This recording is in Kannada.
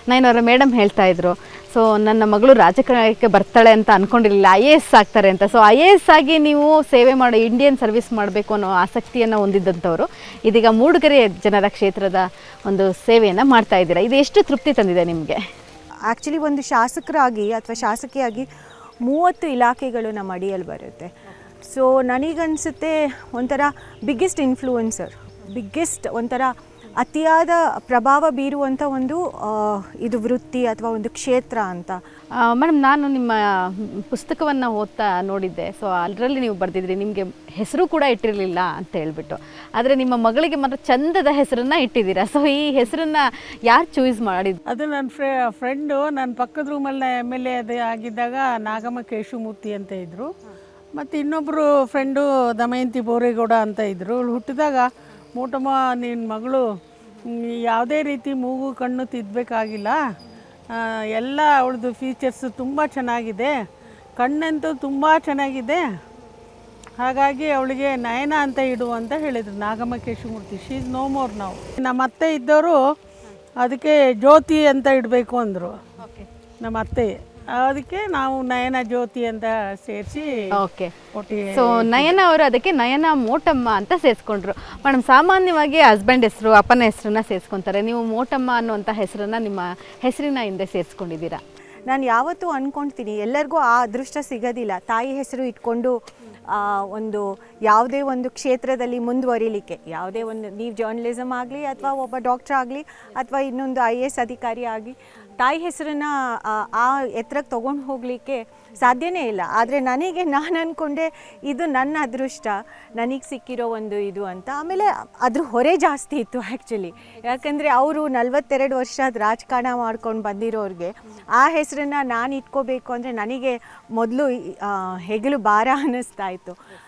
ನಯನವರ ಮೇಡಮ್ ಹೇಳ್ತಾ ಇದ್ರು, ಸೊ ನನ್ನ ಮಗಳು ರಾಜಕಾರಣಕ್ಕೆ ಬರ್ತಾಳೆ ಅಂತ ಅಂದ್ಕೊಂಡಿರಲಿಲ್ಲ, IAS ಆಗ್ತಾರೆ ಅಂತ. ಸೊ IAS ಆಗಿ ನೀವು ಸೇವೆ ಮಾಡೋ, ಇಂಡಿಯನ್ ಸರ್ವಿಸ್ ಮಾಡಬೇಕು ಅನ್ನೋ ಆಸಕ್ತಿಯನ್ನು ಹೊಂದಿದ್ದಂಥವ್ರು ಇದೀಗ ಮೂಡಿಗೆರೆ ಜನರ ಕ್ಷೇತ್ರದ ಒಂದು ಸೇವೆಯನ್ನು ಮಾಡ್ತಾ ಇದ್ದೀರಾ. ಇದು ಎಷ್ಟು ತೃಪ್ತಿ ತಂದಿದೆ ನಿಮಗೆ? ಆ್ಯಕ್ಚುಲಿ ಒಂದು ಶಾಸಕರಾಗಿ ಅಥವಾ ಶಾಸಕಿಯಾಗಿ 30 ಇಲಾಖೆಗಳು ನಮ್ಮ ಅಡಿಯಲ್ಲಿ ಬರುತ್ತೆ. ಸೊ ನನಗನ್ಸುತ್ತೆ ಒಂಥರ ಬಿಗ್ಗೆಸ್ಟ್ ಇನ್ಫ್ಲೂಯೆನ್ಸರ್, ಒಂಥರ ಅತಿಯಾದ ಪ್ರಭಾವ ಬೀರುವಂಥ ಒಂದು ಇದು ವೃತ್ತಿ ಅಥವಾ ಒಂದು ಕ್ಷೇತ್ರ ಅಂತ. ಮೇಡಮ್, ನಾನು ನಿಮ್ಮ ಪುಸ್ತಕವನ್ನು ಓದ್ತಾ ನೋಡಿದ್ದೆ. ಸೊ ಅದರಲ್ಲಿ ನೀವು ಬರೆದಿದ್ರಿ, ನಿಮಗೆ ಹೆಸರು ಕೂಡ ಇಟ್ಟಿರಲಿಲ್ಲ ಅಂತ ಹೇಳ್ಬಿಟ್ಟು, ಆದರೆ ನಿಮ್ಮ ಮಗಳಿಗೆ ಮಾತ್ರ ಚಂದದ ಹೆಸರನ್ನು ಇಟ್ಟಿದ್ದೀರಾ. ಸೊ ಈ ಹೆಸರನ್ನು ಯಾರು ಚೂಸ್ ಮಾಡಿದ್ದು? ಅದು ನನ್ನ ಫ್ರೆಂಡು ನನ್ನ ಪಕ್ಕದ ರೂಮಲ್ಲಿ MLA ಅದು ಆಗಿದ್ದಾಗ ನಾಗಮ್ಮ ಕೇಶವಮೂರ್ತಿ ಅಂತ ಇದ್ದರು. ಮತ್ತು ಇನ್ನೊಬ್ಬರು ಫ್ರೆಂಡು ದಮಯಂತಿ ಬೋರೇಗೌಡ ಅಂತ ಇದ್ದರು. ಅವಳು ಹುಟ್ಟಿದಾಗ ಮೋಟಮ್ಮ ನಿನ್ನ ಮಗಳು ಯಾವುದೇ ರೀತಿ ಮೂಗು ಕಣ್ಣು ತಿದ್ದಬೇಕಾಗಿಲ್ಲ, ಎಲ್ಲ ಅವಳದು ಫೀಚರ್ಸು ತುಂಬ ಚೆನ್ನಾಗಿದೆ, ಕಣ್ಣಂತೂ ತುಂಬ ಚೆನ್ನಾಗಿದೆ, ಹಾಗಾಗಿ ಅವಳಿಗೆ ನಯನ ಅಂತ ಇಡು ಅಂತ ಹೇಳಿದರು Nagamma Keshavamurthy. She is no more ನಾವು. ನಮ್ಮ ಅತ್ತೆ ಇದ್ದವರು ಅದಕ್ಕೆ ಜ್ಯೋತಿ ಅಂತ ಇಡಬೇಕು ಅಂದರು ನಮ್ಮ ಅತ್ತೆ. ಅದಕ್ಕೆ ನಾವು ನಯನ ಜ್ಯೋತಿ ಅಂತ ಸೇರಿಸಿ ಓಕೆ. ಸೊ ನಯನ ಅವರು ಅದಕ್ಕೆ ನಯನ ಮೋಟಮ್ಮ ಅಂತ ಸೇರಿಸ್ಕೊಂಡ್ರು. ಮೇಡಮ್, ಸಾಮಾನ್ಯವಾಗಿ ಹಸ್ಬೆಂಡ್ ಹೆಸರು, ಅಪ್ಪನ ಹೆಸರನ್ನ ಸೇರಿಸ್ಕೊತಾರೆ. ನೀವು ಮೋಟಮ್ಮ ಅನ್ನುವಂಥ ಹೆಸರನ್ನು ನಿಮ್ಮ ಹೆಸರಿನ ಹಿಂದೆ ಸೇರಿಸ್ಕೊಂಡಿದ್ದೀರಾ. ನಾನು ಯಾವತ್ತೂ ಅಂದ್ಕೊಳ್ತೀನಿ, ಎಲ್ಲರಿಗೂ ಆ ಅದೃಷ್ಟ ಸಿಗೋದಿಲ್ಲ ತಾಯಿ ಹೆಸರು ಇಟ್ಕೊಂಡು ಒಂದು ಯಾವುದೇ ಒಂದು ಕ್ಷೇತ್ರದಲ್ಲಿ ಮುಂದುವರಿಲಿಕ್ಕೆ. ಯಾವುದೇ ಒಂದು, ನೀವು ಜರ್ನಲಿಸಮ್ ಆಗಲಿ ಅಥವಾ ಒಬ್ಬ ಡಾಕ್ಟ್ರ್ ಆಗಲಿ ಅಥವಾ ಇನ್ನೊಂದು IAS ಅಧಿಕಾರಿ ಆಗಲಿ, ತಾಯಿ ಹೆಸರನ್ನು ಆ ಎತ್ತರಕ್ಕೆ ತೊಗೊಂಡು ಹೋಗಲಿಕ್ಕೆ ಸಾಧ್ಯನೇ ಇಲ್ಲ. ಆದರೆ ನಾನು ಅಂದ್ಕೊಂಡೆ ಇದು ನನ್ನ ಅದೃಷ್ಟ, ನನಗೆ ಸಿಕ್ಕಿರೋ ಒಂದು ಇದು ಅಂತ. ಆಮೇಲೆ ಅದ್ರ ಹೊರೆ ಜಾಸ್ತಿ ಇತ್ತು ಆ್ಯಕ್ಚುಲಿ. ಯಾಕಂದರೆ ಅವರು 42 ವರ್ಷ ರಾಜಕಾರಣ ಮಾಡ್ಕೊಂಡು ಬಂದಿರೋರಿಗೆ ಆ ಹೆಸರನ್ನು ನಾನು ಇಟ್ಕೋಬೇಕು ಅಂದರೆ ನನಗೆ ಮೊದಲು ಹೆಗಲು ಭಾರ ಅನ್ನಿಸ್ತಾ ಇತ್ತು.